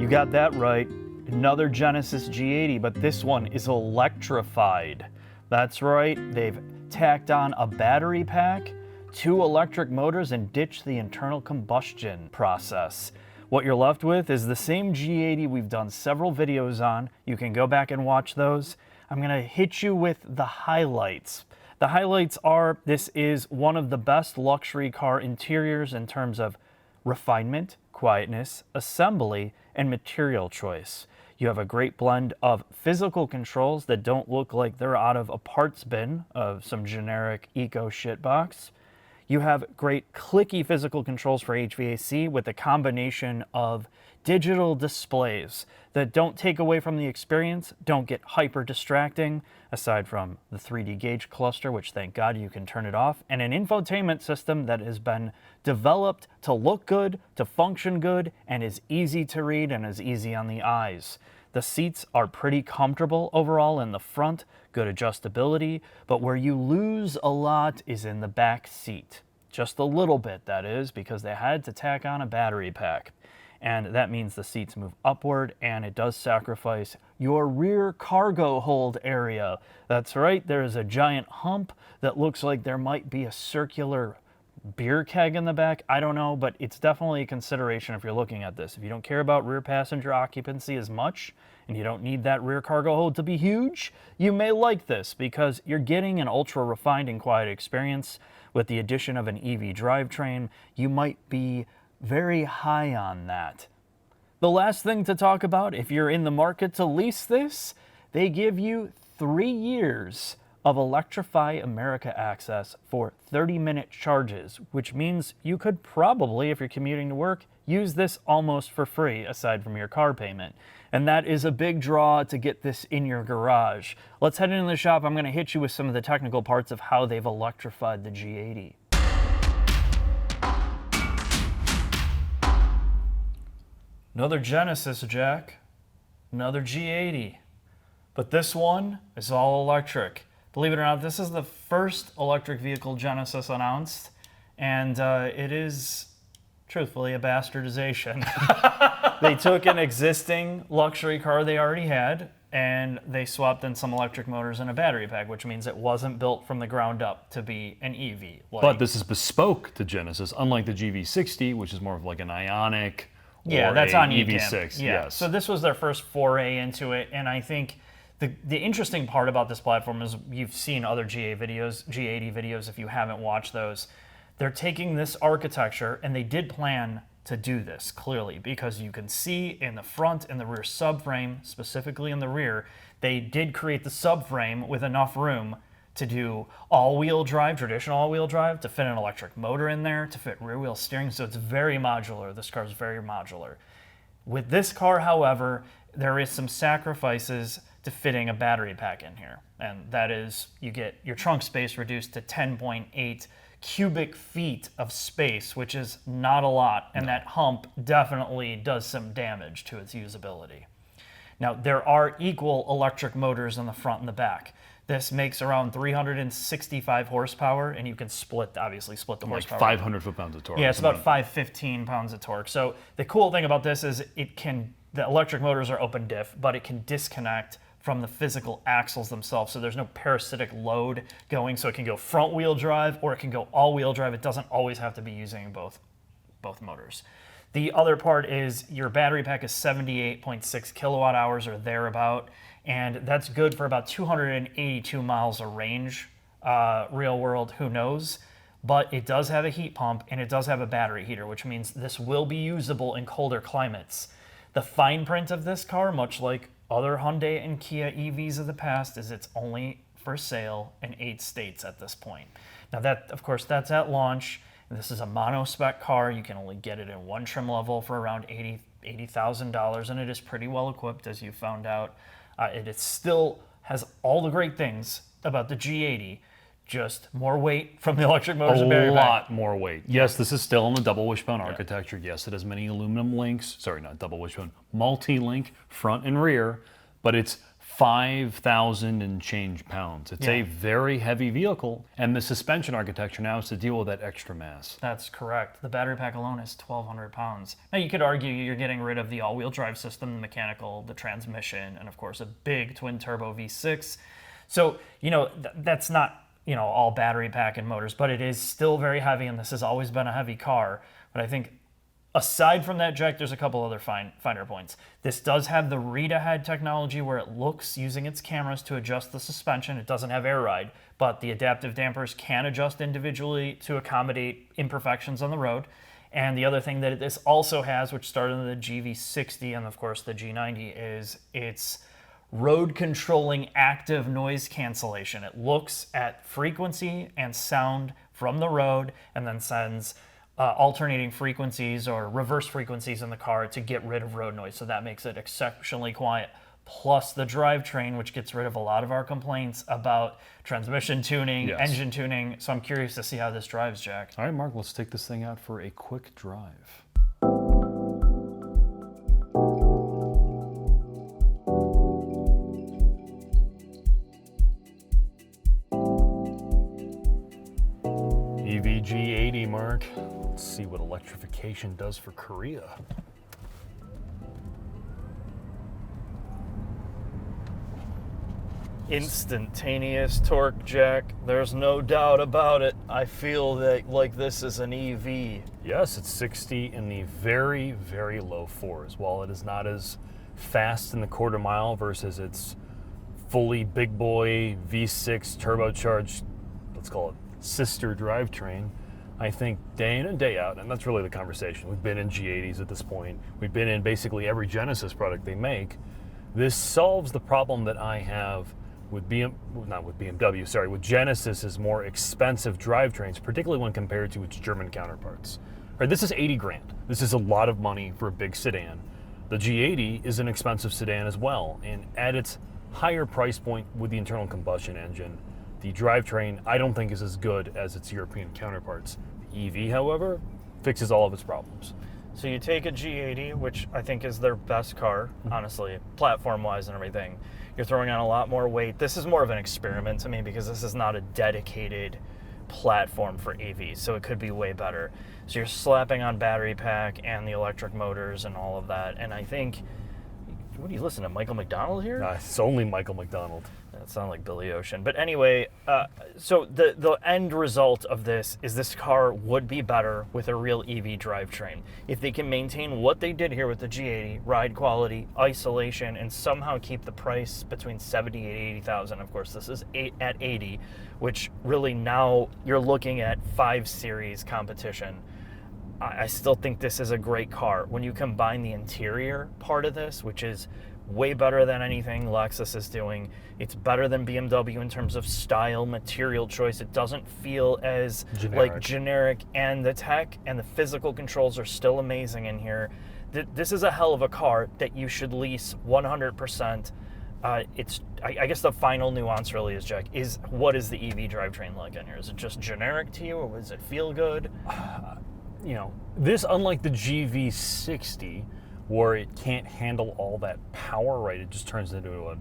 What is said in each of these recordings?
You got that right. Another Genesis G80, but this one is electrified. That's right, they've tacked on a battery pack, 2 electric motors, and ditched the internal combustion process. What you're left with is the same G80 we've done several videos on. You can go back and watch those. I'm gonna hit you with the highlights. The highlights are, this is one of the best luxury car interiors in terms of refinement, quietness, assembly, and material choice. You have a great blend of physical controls that don't look like they're out of a parts bin of some generic eco shitbox. You have great clicky physical controls for HVAC with a combination of digital displays that don't take away from the experience, don't get hyper distracting, aside from the 3D gauge cluster, which thank God you can turn it off, and an infotainment system that has been developed to look good, to function good, and is easy to read and is easy on the eyes. The seats are pretty comfortable overall in the front, good adjustability, but where you lose a lot is in the back seat. Just a little bit, that is, because they had to tack on a battery pack. And that means the seats move upward, and it does sacrifice your rear cargo hold area. That's right, there is a giant hump that looks like there might be a circular beer keg in the back. I don't know, but it's definitely a consideration if you're looking at this. If you don't care about rear passenger occupancy as much, and you don't need that rear cargo hold to be huge, you may like this because you're getting an ultra refined and quiet experience. With the addition of an EV drivetrain, you might be very high on that. The last thing to talk about, if you're in the market to lease this, they give you 3 years of Electrify America access for 30-minute charges, which means you could probably, if you're commuting to work, use this almost for free aside from your car payment. And that is a big draw to get this in your garage. Let's head into the shop. I'm going to hit you with some of the technical parts of how they've electrified the G80. Another Genesis, Jack. Another G80. But this one is all electric. Believe it or not, this is the first electric vehicle Genesis announced, and it is, truthfully, a bastardization. They took an existing luxury car they already had, and they swapped in some electric motors and a battery pack, which means it wasn't built from the ground up to be an EV. But this is bespoke to Genesis, unlike the GV60, which is more of like an Ioniq. Yeah, that's on EV6. Yeah. Yes. So this was their first foray into it, and I think the interesting part about this platform is you've seen other G80 videos if you haven't watched those. They're taking this architecture, and they did plan to do this, clearly, because you can see in the front and the rear subframe, specifically in the rear, they did create the subframe with enough room to do all-wheel drive, traditional all-wheel drive, to fit an electric motor in there, to fit rear-wheel steering, so it's very modular. This car is very modular. With this car, however, there is some sacrifices to fitting a battery pack in here, and that is you get your trunk space reduced to 10.8 cubic feet of space, which is not a lot, and that hump definitely does some damage to its usability. Now, there are equal electric motors in the front and the back. This makes around 365 horsepower, and you can obviously split the horsepower. Like 500 foot-pounds of torque. Yeah, it's about 515 pounds of torque. So the cool thing about this is the electric motors are open diff, but it can disconnect from the physical axles themselves, so there's no parasitic load going, so it can go front-wheel drive or it can go all-wheel drive. It doesn't always have to be using both motors. The other part is your battery pack is 78.6 kilowatt hours or thereabout, and that's good for about 282 miles of range. Real world, who knows? But it does have a heat pump and it does have a battery heater, which means this will be usable in colder climates. The fine print of this car, much like other Hyundai and Kia EVs of the past, is it's only for sale in 8 states at this point. Now that, of course, that's at launch. This is a mono-spec car. You can only get it in one trim level for around $80,000, and it is pretty well equipped, as you found out. It still has all the great things about the G80, just more weight from the electric motors and battery pack. A lot more weight. Yes, this is still in the double wishbone architecture. Yes, it has many aluminum links. Sorry, not double wishbone. Multi-link front and rear, but it's 5,000 and change pounds. It's a Yeah. very heavy vehicle, and the suspension architecture now is to deal with that extra mass. That's correct. The battery pack alone is 1,200 pounds. Now, you could argue you're getting rid of the all-wheel drive system, the mechanical, the transmission, and of course a big twin-turbo V6. So, that's not, all battery pack and motors, but it is still very heavy, and this has always been a heavy car. But I think aside from that, Jack, there's a couple other finer points. This does have the read-ahead technology where it looks using its cameras to adjust the suspension. It doesn't have air ride, but the adaptive dampers can adjust individually to accommodate imperfections on the road. And the other thing that this also has, which started in the GV60 and of course the G90, is its road controlling active noise cancellation. It looks at frequency and sound from the road and then sends alternating frequencies or reverse frequencies in the car to get rid of road noise. So that makes it exceptionally quiet. Plus the drivetrain, which gets rid of a lot of our complaints about transmission tuning, Yes. engine tuning. So I'm curious to see how this drives, Jack. All right, Mark, let's take this thing out for a quick drive. EV G80, Mark. Let's see what electrification does for Korea. Instantaneous torque, Jack. There's no doubt about it. I feel that like this is an EV. Yes, it's 60 in the very, very low fours. While it is not as fast in the quarter mile versus its fully big boy V6 turbocharged, let's call it sister drivetrain, I think day in and day out, and that's really the conversation. We've been in G80s at this point. We've been in basically every Genesis product they make. This solves the problem that I have with with Genesis's more expensive drivetrains, particularly when compared to its German counterparts. Right, this is 80 grand. This is a lot of money for a big sedan. The G80 is an expensive sedan as well, and at its higher price point with the internal combustion engine, the drivetrain I don't think is as good as its European counterparts. The EV, however, fixes all of its problems. So you take a G80, which I think is their best car, honestly, platform-wise and everything. You're throwing on a lot more weight. This is more of an experiment to me because this is not a dedicated platform for EVs, so it could be way better. So you're slapping on battery pack and the electric motors and all of that. And I think, what do you listen to, Michael McDonald here? It's only Michael McDonald. That sounds like Billy Ocean. But anyway, so the end result of this is this car would be better with a real EV drivetrain. If they can maintain what they did here with the G80, ride quality, isolation, and somehow keep the price between 70 and 80,000. Of course, this is at 80, which really now you're looking at 5 Series competition. I still think this is a great car. When you combine the interior part of this, which is way better than anything Lexus is doing, it's better than BMW in terms of style, material choice. It doesn't feel as generic, and the tech and the physical controls are still amazing in here. This is a hell of a car that you should lease 100%. I guess the final nuance really is, Jack, is what is the EV drivetrain like in here? Is it just generic to you, or does it feel good? This, unlike the GV60, where it can't handle all that power, right? It just turns into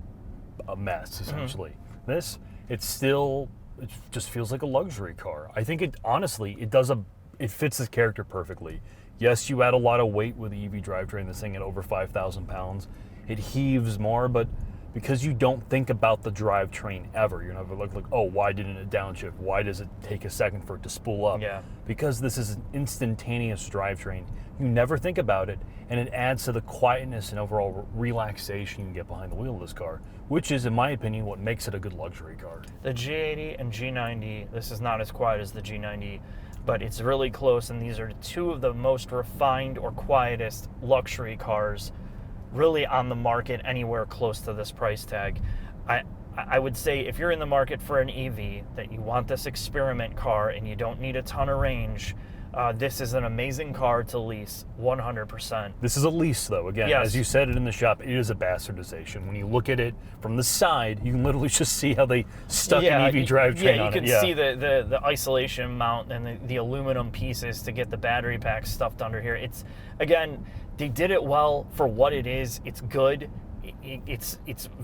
a mess, essentially. This, it just feels like a luxury car. I think it fits this character perfectly. Yes, you add a lot of weight with the EV drivetrain, this thing at over 5,000 pounds. It heaves more, but because you don't think about the drivetrain ever, you're never like, oh, why didn't it downshift? Why does it take a second for it to spool up? Yeah. Because this is an instantaneous drivetrain, you never think about it, and it adds to the quietness and overall relaxation you can get behind the wheel of this car, which is, in my opinion, what makes it a good luxury car. The G80 and G90, this is not as quiet as the G90, but it's really close, and these are 2 of the most refined or quietest luxury cars really on the market anywhere close to this price tag. I would say if you're in the market for an EV, that you want this experiment car and you don't need a ton of range, this is an amazing car to lease 100%. This is a lease, though. Again, yes. As you said it in the shop, it is a bastardization. When you look at it from the side, you can literally just see how they stuck an EV drivetrain on it. You can see the isolation mount and the aluminum pieces to get the battery pack stuffed under here. It's, again, they did it well for what it is. It's good. it's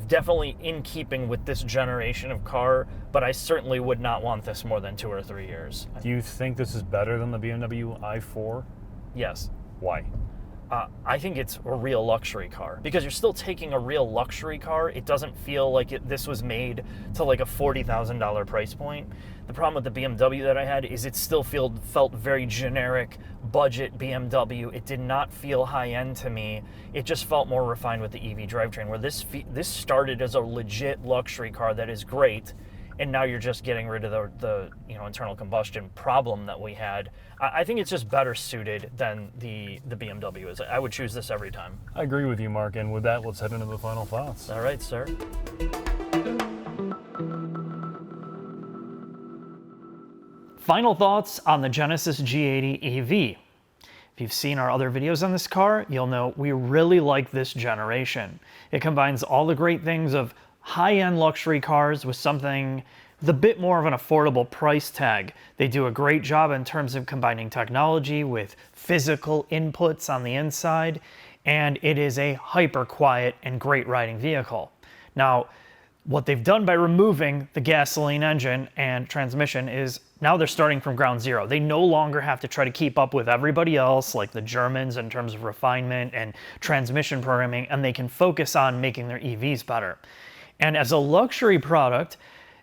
definitely in keeping with this generation of car, but I certainly would not want this more than 2 or 3 years. Do you think this is better than the BMW i4? Yes. Why? I think it's a real luxury car because you're still taking a real luxury car. It doesn't feel like this was made to like a $40,000 price point. The problem with the BMW that I had is it still felt very generic budget BMW. It did not feel high end to me. It just felt more refined with the EV drivetrain, where this started as a legit luxury car that is great, and now you're just getting rid of the internal combustion problem that we had. I think it's just better suited than the BMW is. I would choose this every time. I agree with you, Mark, and with that, let's head into the final thoughts. All right, sir. Final thoughts on the Genesis G80 EV. If you've seen our other videos on this car, you'll know we really like this generation. It combines all the great things of high-end luxury cars with something with a bit more of an affordable price tag. They do a great job in terms of combining technology with physical inputs on the inside, and it is a hyper quiet and great riding vehicle. Now, what they've done by removing the gasoline engine and transmission is now they're starting from ground zero. They no longer have to try to keep up with everybody else, like the Germans, in terms of refinement and transmission programming, and they can focus on making their EVs better. And as a luxury product,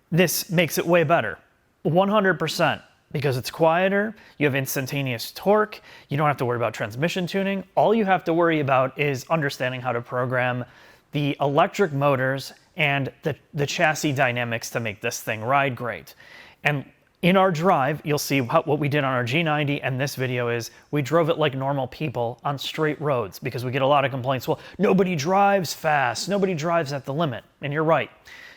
this makes it way better, 100%, because it's quieter, you have instantaneous torque, you don't have to worry about transmission tuning. All you have to worry about is understanding how to program the electric motors and the chassis dynamics to make this thing ride great. And in our drive, you'll see what we did on our G90, and this video is we drove it like normal people on straight roads, because we get a lot of complaints. Well, nobody drives fast, nobody drives at the limit, and you're right.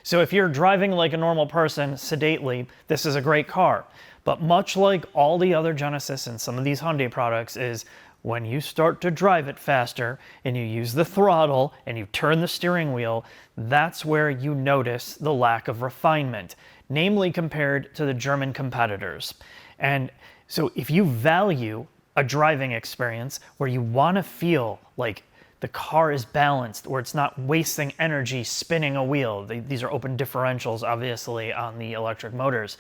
So if you're driving like a normal person sedately, this is a great car. But much like all the other Genesis and some of these Hyundai products is when you start to drive it faster and you use the throttle and you turn the steering wheel, that's where you notice the lack of refinement, namely compared to the German competitors. And so if you value a driving experience where you want to feel like the car is balanced, where it's not wasting energy spinning a wheel, these are open differentials obviously on the electric motors,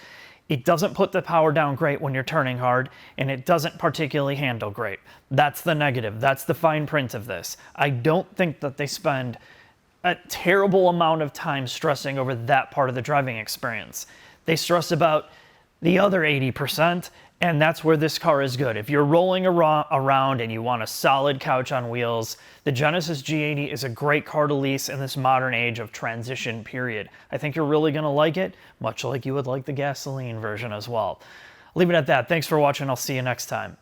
it doesn't put the power down great when you're turning hard, and it doesn't particularly handle great. That's the negative. That's the fine print of this. I don't think that they spend a terrible amount of time stressing over that part of the driving experience. They stress about the other 80%, and that's where this car is good. If you're rolling around and you want a solid couch on wheels, the Genesis G80 is a great car to lease in this modern age of transition period. I think you're really gonna like it, much like you would like the gasoline version as well. I'll leave it at that. Thanks for watching. I'll see you next time.